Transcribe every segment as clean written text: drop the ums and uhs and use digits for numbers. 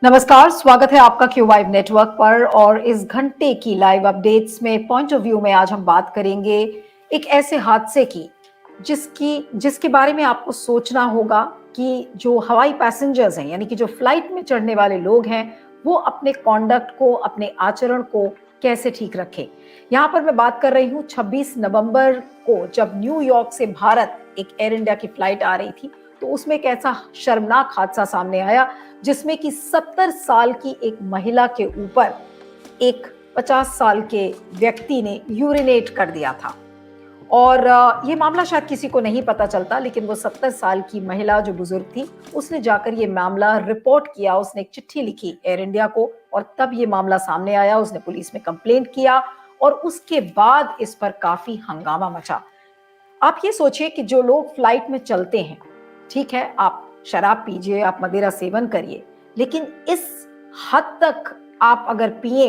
नमस्कार, स्वागत है आपका क्यू वाइव नेटवर्क पर। और इस घंटे की लाइव अपडेट्स में पॉइंट ऑफ व्यू में आज हम बात करेंगे एक ऐसे हादसे की जिसके बारे में आपको सोचना होगा कि जो हवाई पैसेंजर्स हैं, यानी कि जो फ्लाइट में चढ़ने वाले लोग हैं, वो अपने कॉन्डक्ट को, अपने आचरण को कैसे ठीक रखें। यहाँ पर मैं बात कर रही हूँ 26 नवंबर को, जब न्यूयॉर्क से भारत एक एयर इंडिया की फ्लाइट आ रही थी, तो उसमें एक ऐसा शर्मनाक हादसा सामने आया जिसमें कि 70 साल की एक महिला के ऊपर एक 50 साल के व्यक्ति ने यूरिनेट कर दिया था। और ये मामला शायद किसी को नहीं पता चलता, लेकिन वो 70 साल की महिला जो बुजुर्ग थी, उसने जाकर ये मामला रिपोर्ट किया। उसने एक चिट्ठी लिखी एयर इंडिया को और तब ये मामला सामने आया। उसने पुलिस में कंप्लेंट किया और उसके बाद इस पर काफी हंगामा मचा। आप ये सोचिए कि जो लोग फ्लाइट में चलते हैं, ठीक है, आप शराब पीजिए, आप मदिरा सेवन करिए, लेकिन इस हद तक आप अगर पिए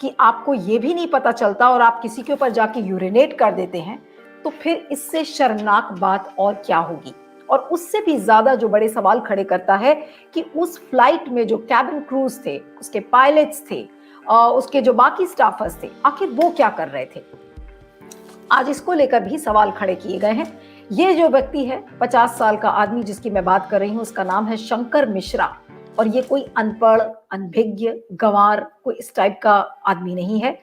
कि आपको ये भी नहीं पता चलता और आप किसी के ऊपर जाके यूरिनेट कर देते हैं, तो फिर इससे शर्मनाक बात और क्या होगी। और उससे भी ज्यादा जो बड़े सवाल खड़े करता है कि उस फ्लाइट में जो कैबिन क्रूज थे, उसके पायलट्स थे, उसके जो बाकी स्टाफर्स थे, आखिर वो क्या कर रहे थे। आज इसको लेकर भी सवाल खड़े किए गए हैं। ये जो व्यक्ति है, 50 साल का आदमी जिसकी मैं बात कर रही हूँ, उसका नाम है शंकर मिश्रा। और ये कोई अनपढ़, अनभिज्ञ, गंवार, कोई इस टाइप का आदमी नहीं है।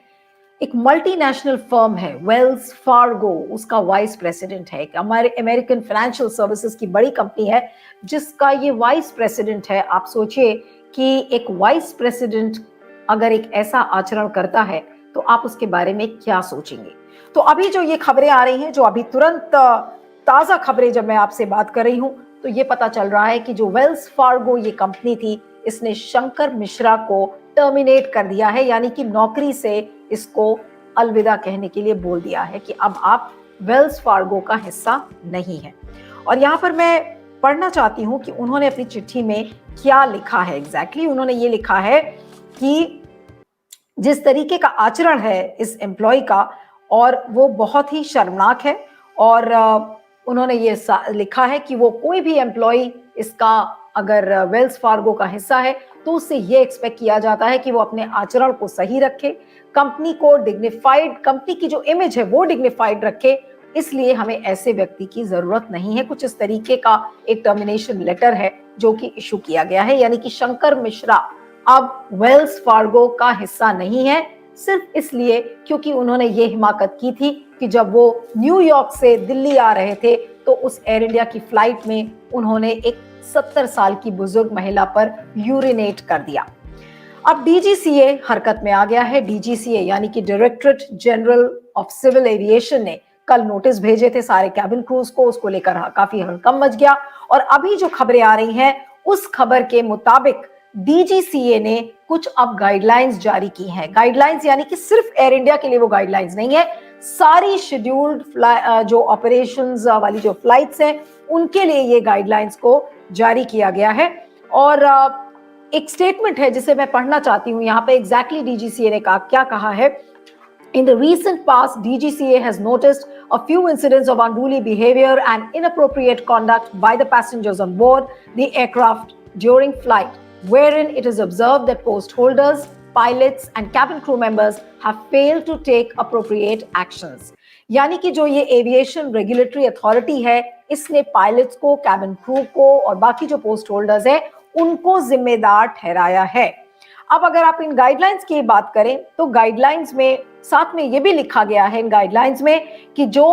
एक मल्टीनेशनल फर्म है वेल्स फार्गो, उसका वाइस प्रेसिडेंट है। हमारे अमेरिकन फाइनेंशियल सर्विसेज की बड़ी कंपनी है जिसका ये वाइस प्रेसिडेंट है। आप सोचिए कि एक वाइस प्रेसिडेंट अगर एक ऐसा आचरण करता है तो आप उसके बारे में क्या सोचेंगे। तो अभी जो ये खबरें आ रही हैं, जो अभी तुरंत ताजा खबरें जब मैं आपसे बात कर रही हूं, तो ये पता चल रहा है कि जो वेल्स फार्गो ये कंपनी थी, इसने शंकर मिश्रा को टर्मिनेट कर दिया है, यानी कि नौकरी से इसको अलविदा कहने के लिए बोल दिया है कि अब आप वेल्स फार्गो का हिस्सा नहीं है। और यहाँ पर मैं पढ़ना चाहती हूँ कि उन्होंने अपनी चिट्ठी में क्या लिखा है। एग्जैक्टली उन्होंने ये लिखा है कि जिस तरीके का आचरण है इस एम्प्लॉय का, और वो बहुत ही शर्मनाक है। और उन्होंने ये लिखा है कि वो कोई भी एम्प्लॉय इसका अगर वेल्स फार्गो का हिस्सा है तो उससे ये एक्सपेक्ट किया जाता है कि वो अपने आचरण को सही रखे, कंपनी को डिग्निफाइड, कंपनी की जो इमेज है वो डिग्निफाइड रखे। इसलिए हमें ऐसे व्यक्ति की जरूरत नहीं है। कुछ इस तरीके का एक टर्मिनेशन लेटर है जो कि इशू किया गया है, यानी कि शंकर मिश्रा अब वेल्स फार्गो का हिस्सा नहीं है, सिर्फ इसलिए क्योंकि उन्होंने ये हिमाकत की थी कि जब वो न्यूयॉर्क से दिल्ली आ रहे थे तो उस एयर इंडिया की फ्लाइट में उन्होंने एक 70 साल की बुजुर्ग महिला पर यूरिनेट कर दिया। अब डीजीसीए हरकत में आ गया है। डीजीसीए यानी कि directorate general of civil aviation ने कल नोटिस भेजे थे सारे कैबिन क्रूज को। उसको लेकर काफी हड़कंप मच गया। और अभी जो खबरें आ रही हैं, उस खबर के मुताबिक डीजीसीए ने कुछ अब गाइडलाइंस जारी की हैं। गाइडलाइंस यानी कि सिर्फ एयर इंडिया के लिए वो गाइडलाइंस नहीं है, सारी शेड्यूल्ड जो ऑपरेशंस वाली जो फ्लाइट्स हैं उनके लिए ये गाइडलाइंस को जारी किया गया है। और एक स्टेटमेंट है जिसे मैं पढ़ना चाहती हूँ। यहाँ पे एग्जैक्टली डीजीसीए ने क्या कहा है। In the recent past, DGCA has noticed a few incidents of unruly behavior and inappropriate conduct by the passengers on board the aircraft during flight, wherein it is observed that post holders, pilots and cabin crew members have failed to take appropriate actions. यानी कि जो ये aviation regulatory authority है, इसने pilots को, cabin crew को और बाकी जो पोस्ट होल्डर्स हैं उनको जिम्मेदार ठहराया है। अब अगर आप इन गाइडलाइंस की बात करें तो गाइडलाइंस में साथ में ये भी लिखा गया है इन गाइडलाइंस में कि जो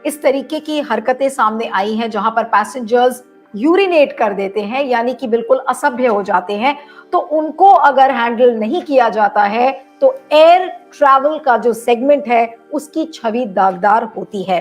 इस तरीके की हरकतें सामने आई हैं जहां पर पैसेंजर्स यूरिनेट कर देते हैं, यानी कि बिल्कुल असभ्य हो जाते हैं, तो उनको अगर हैंडल नहीं किया जाता है तो एयर ट्रैवल का जो सेगमेंट है उसकी छवि दागदार होती है।